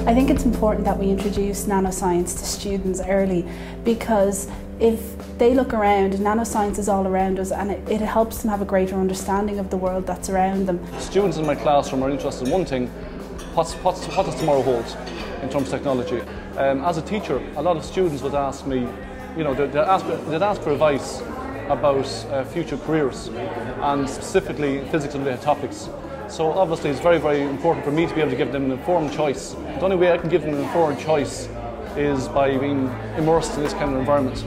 I think it's important that we introduce nanoscience to students early, because if they look around, nanoscience is all around us, and it helps them have a greater understanding of the world that's around them. Students in my classroom are interested in one thing: what does tomorrow hold in terms of technology? As a teacher, a lot of students would ask me, you know, they'd ask for advice about future careers, and specifically physics-related topics. So obviously it's very, very important for me to be able to give them an informed choice. The only way I can give them an informed choice is by being immersed in this kind of environment.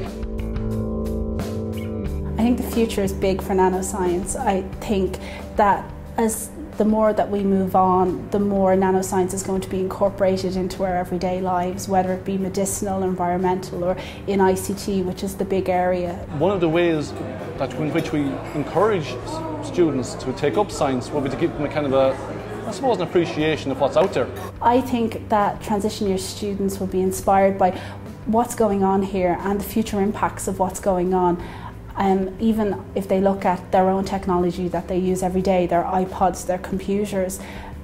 I think the future is big for nanoscience. I think that as the more that we move on, the more nanoscience is going to be incorporated into our everyday lives, whether it be medicinal, environmental, or in ICT, which is the big area. One of the ways in which we encourage students to take up science will be to give them a kind of an appreciation of what's out there. I think that transition year students will be inspired by what's going on here and the future impacts of what's going on. Even if they look at their own technology that they use every day, their iPods, their computers,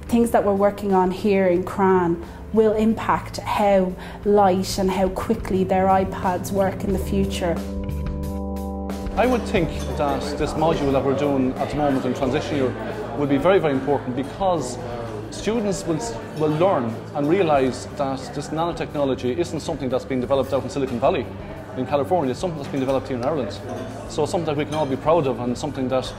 things that we're working on here in Cran will impact how light and how quickly their iPads work in the future. I would think that this module that we're doing at the moment in transition year will be very, very important, because students will learn and realise that this nanotechnology isn't something that's been developed out in Silicon Valley in California. It's something that's been developed here in Ireland. So it's something that we can all be proud of, and something that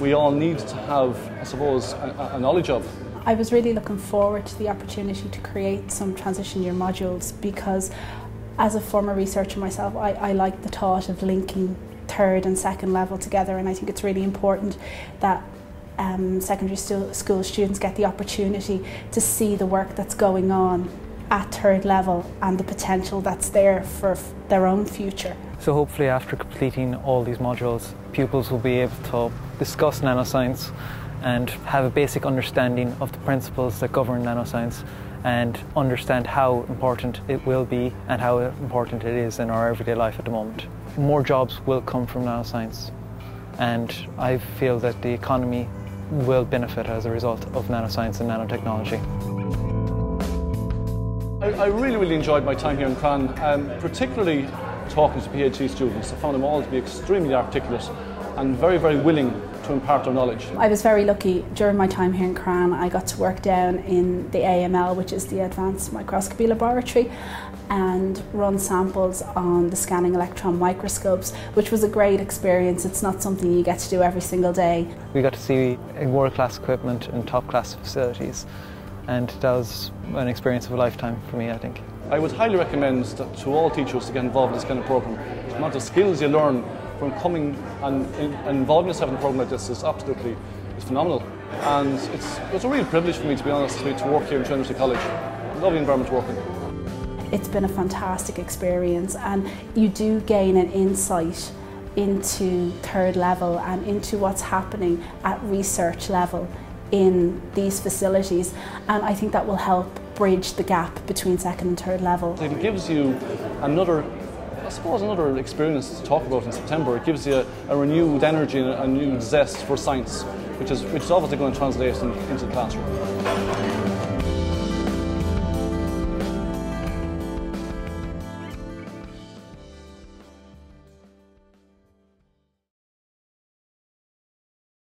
we all need to have, I suppose, a knowledge of. I was really looking forward to the opportunity to create some transition year modules, because as a former researcher myself, I like the thought of linking third and second level together, and I think it's really important that secondary school students get the opportunity to see the work that's going on at third level and the potential that's there for their own future. So hopefully after completing all these modules, pupils will be able to discuss nanoscience and have a basic understanding of the principles that govern nanoscience, and understand how important it will be and how important it is in our everyday life at the moment. More jobs will come from nanoscience, and I feel that the economy will benefit as a result of nanoscience and nanotechnology. I really enjoyed my time here in Cran, particularly talking to PhD students. I found them all to be extremely articulate and very, very willing to impart their knowledge. I was very lucky during my time here in Cran. I got to work down in the AML, which is the Advanced Microscopy Laboratory, and run samples on the scanning electron microscopes, which was a great experience. It's not something you get to do every single day. We got to see world-class equipment and top-class facilities, and that was an experience of a lifetime for me, I think. I would highly recommend that to all teachers to get involved in this kind of program. The amount of skills you learn from coming and involving yourself in a program like this is phenomenal. And it's a real privilege for me, to be honest, to work here in Trinity College. Lovely environment to work in. It's been a fantastic experience, and you do gain an insight into third level and into what's happening at research level in these facilities, and I think that will help bridge the gap between second and third level. It gives you another experience to talk about in September. It gives you a renewed energy and a new zest for science, which is obviously going to translate into the classroom.